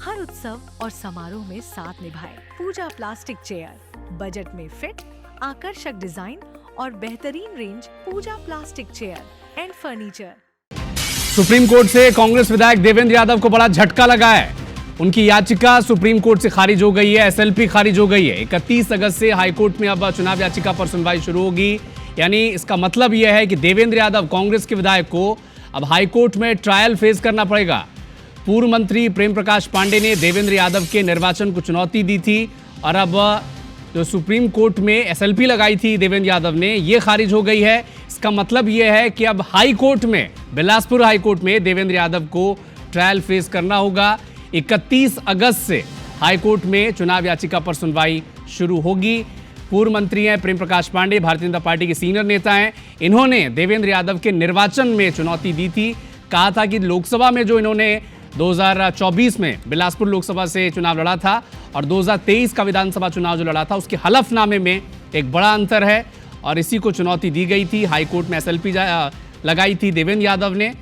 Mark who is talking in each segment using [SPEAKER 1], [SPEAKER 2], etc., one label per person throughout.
[SPEAKER 1] हर उत्सव और समारोह में साथ निभाए। पूजा प्लास्टिक चेयर, बजट में फिट, आकर्षक डिजाइन और बेहतरीन range. Puja plastic chair and furniture.
[SPEAKER 2] Supreme court से कांग्रेस विधायक देवेंद्र यादव को बड़ा झटका लगा है। उनकी याचिका सुप्रीम कोर्ट से खारिज हो गई है, एसएलपी खारिज हो गई है। 31 अगस्त से हाईकोर्ट में अब चुनाव याचिका पर सुनवाई शुरू होगी। यानी इसका मतलब यह है कि देवेंद्र यादव कांग्रेस के विधायक को अब हाईकोर्ट में ट्रायल फेस करना पड़ेगा। पूर्व मंत्री प्रेम प्रकाश पांडे ने देवेंद्र यादव के निर्वाचन को चुनौती दी थी और अब जो सुप्रीम कोर्ट में एसएलपी लगाई थी देवेंद्र यादव ने, यह खारिज हो गई है। इसका मतलब यह है कि अब हाई कोर्ट में, बिलासपुर हाई कोर्ट में देवेंद्र यादव को ट्रायल फेस करना होगा। 31 अगस्त से हाई कोर्ट में चुनाव याचिका पर सुनवाई शुरू होगी। पूर्व मंत्री हैं प्रेम प्रकाश पांडे, भारतीय जनता पार्टी के सीनियर नेता हैं। इन्होंने देवेंद्र यादव के निर्वाचन में चुनौती दी थी। कहा था कि लोकसभा में जो इन्होंने 2024 में बिलासपुर लोकसभा से चुनाव लड़ा था और 2023 का विधानसभा चुनाव जो लड़ा था, उसके हलफनामे में एक बड़ा अंतर है और इसी को चुनौती दी गई थी। हाईकोर्ट में एसएलपी लगाई थी देवेंद्र यादव ने,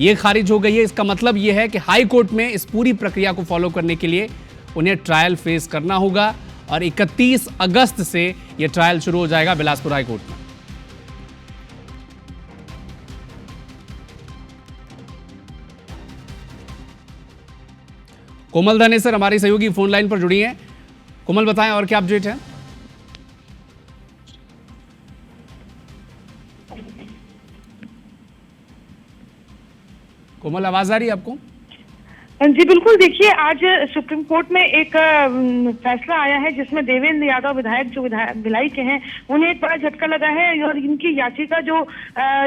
[SPEAKER 2] ये खारिज हो गई है। इसका मतलब ये है कि हाई कोर्ट में इस पूरी प्रक्रिया को फॉलो करने के लिए उन्हें ट्रायल फेस करना होगा और 31 अगस्त से यह ट्रायल शुरू हो जाएगा बिलासपुर हाई कोर्ट में। कोमल धनेसर हमारी सहयोगी फोन लाइन पर जुड़ी हैं। कोमल, बताएं और क्या अपडेट है? कोमल, आवाज आ रही है आपको?
[SPEAKER 3] जी बिल्कुल। देखिए, आज सुप्रीम कोर्ट में एक फैसला आया है जिसमें देवेंद्र यादव विधायक जो भिलाई के हैं, उन्हें एक बड़ा झटका लगा है और इनकी याचिका जो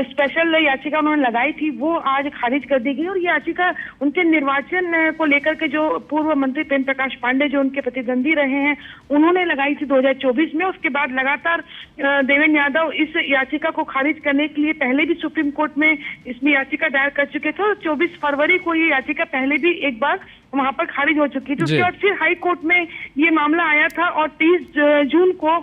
[SPEAKER 3] स्पेशल याचिका उन्होंने लगाई थी वो आज खारिज कर दी गई। और ये याचिका उनके निर्वाचन को लेकर के जो पूर्व मंत्री प्रेम प्रकाश पांडे जो उनके प्रतिद्वंदी रहे हैं, उन्होंने लगाई थी 2024 में। उसके बाद लगातार देवेंद्र यादव इस याचिका को खारिज करने के लिए पहले भी सुप्रीम कोर्ट में इसमें याचिका दायर कर चुके थे और 24 फरवरी को ये याचिका पहले भी एक बार वहां पर खारिज हो चुकी थी। उसके बाद फिर हाई कोर्ट में ये मामला आया था और 30 जून को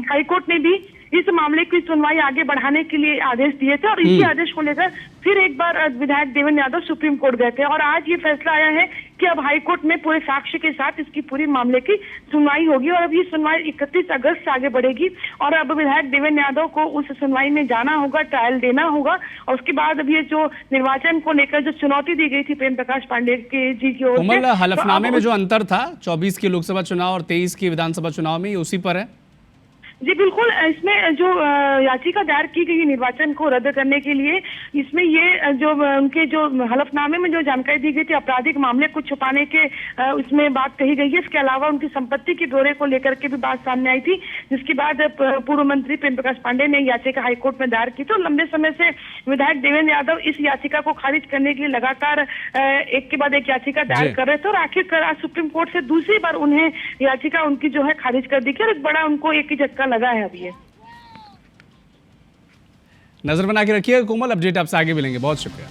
[SPEAKER 3] हाई कोर्ट ने भी इस मामले की सुनवाई आगे बढ़ाने के लिए आदेश दिए थे और इसी आदेश को लेकर फिर एक बार विधायक देवेंद्र यादव सुप्रीम कोर्ट गए थे और आज ये फैसला आया है कि अब हाई कोर्ट में पूरे साक्ष्य के साथ इसकी पूरी मामले की सुनवाई होगी और अब ये सुनवाई 31 अगस्त से आगे बढ़ेगी और अब विधायक देवेंद्र यादव को उस सुनवाई में जाना होगा, ट्रायल देना होगा और उसके बाद अब ये जो निर्वाचन को लेकर जो चुनौती दी गई थी प्रेम प्रकाश पांडे जी की ओर से,
[SPEAKER 2] हलफनामे में जो अंतर था 24 के लोकसभा चुनाव और 23 के विधानसभा चुनाव में, ये उसी पर है?
[SPEAKER 3] जी बिल्कुल। इसमें जो याचिका दायर की गई निर्वाचन को रद्द करने के लिए, इसमें ये जो उनके जो हलफनामे में जो जानकारी दी गई थी आपराधिक मामले को छुपाने के उसमें बात कही गई है। इसके अलावा उनकी संपत्ति के ब्यौरे को लेकर के भी बात सामने आई थी, जिसके बाद पूर्व मंत्री प्रेम प्रकाश पांडे ने याचिका हाईकोर्ट में दायर की। तो लंबे समय से विधायक देवेंद्र यादव इस याचिका को खारिज करने के लिए लगातार एक के बाद एक याचिका दायर कर रहे थे और आखिरकार आज सुप्रीम कोर्ट से दूसरी बार उन्हें याचिका उनकी जो है खारिज कर दी गई और एक बड़ा उनको एक ही झटका लगा है। अभी ये
[SPEAKER 2] नजर बना के रखिएगा कोमल, अपडेट आपसे आगे मिलेंगे। बहुत शुक्रिया।